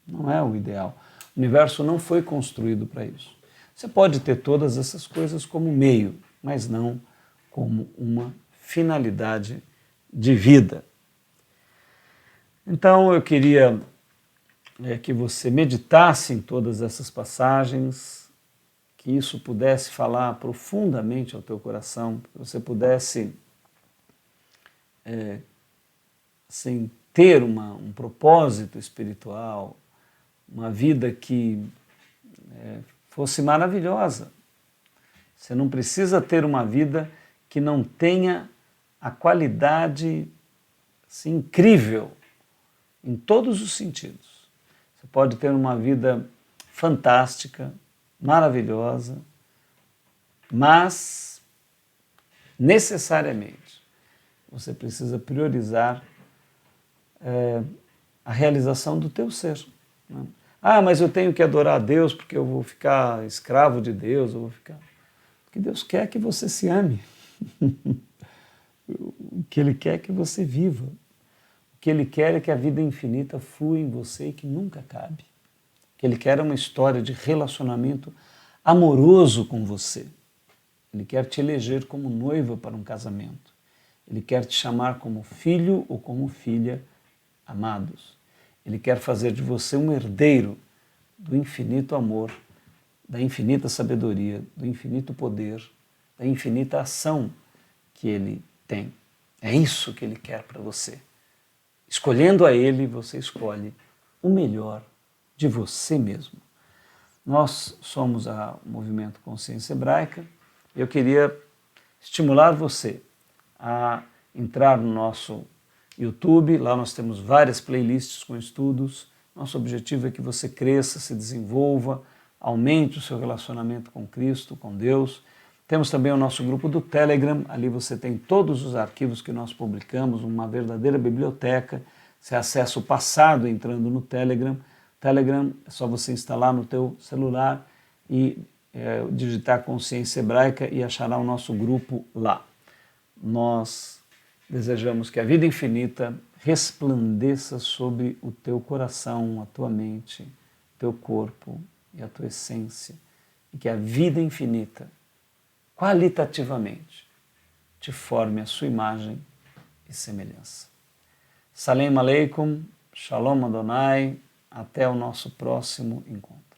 A: Não é o ideal. O universo não foi construído para isso. Você pode ter todas essas coisas como meio, mas não como uma finalidade de vida. Então eu queria que você meditasse em todas essas passagens, que isso pudesse falar profundamente ao teu coração, que você pudesse assim, ter um propósito espiritual, uma vida que fosse maravilhosa. Você não precisa ter uma vida que não tenha a qualidade assim, incrível em todos os sentidos. Você pode ter uma vida fantástica, maravilhosa, mas necessariamente você precisa priorizar a realização do teu ser, né? Mas eu tenho que adorar a Deus porque eu vou ficar escravo de Deus, eu vou ficar... Porque Deus quer que você se ame. O que Ele quer é que você viva. O que Ele quer é que a vida infinita flua em você e que nunca acabe. O que Ele quer é uma história de relacionamento amoroso com você. Ele quer te eleger como noiva para um casamento. Ele quer te chamar como filho ou como filha amados. Ele quer fazer de você um herdeiro do infinito amor, da infinita sabedoria, do infinito poder, da infinita ação que Ele tem. É isso que Ele quer para você. Escolhendo a Ele, você escolhe o melhor de você mesmo. Nós somos o Movimento Consciência Hebraica. Eu queria estimular você a entrar no nosso YouTube. Lá nós temos várias playlists com estudos. Nosso objetivo é que você cresça, se desenvolva, aumente o seu relacionamento com Cristo, com Deus. Temos também o nosso grupo do Telegram. Ali você tem todos os arquivos que nós publicamos, uma verdadeira biblioteca. Você acessa o passado entrando no Telegram. Telegram é só você instalar no teu celular e digitar Consciência Hebraica e achará o nosso grupo lá. Nós desejamos que a vida infinita resplandeça sobre o teu coração, a tua mente, o teu corpo e a tua essência, e que a vida infinita, qualitativamente, te forme a sua imagem e semelhança. Salam Aleikum, Shalom Adonai, até o nosso próximo encontro.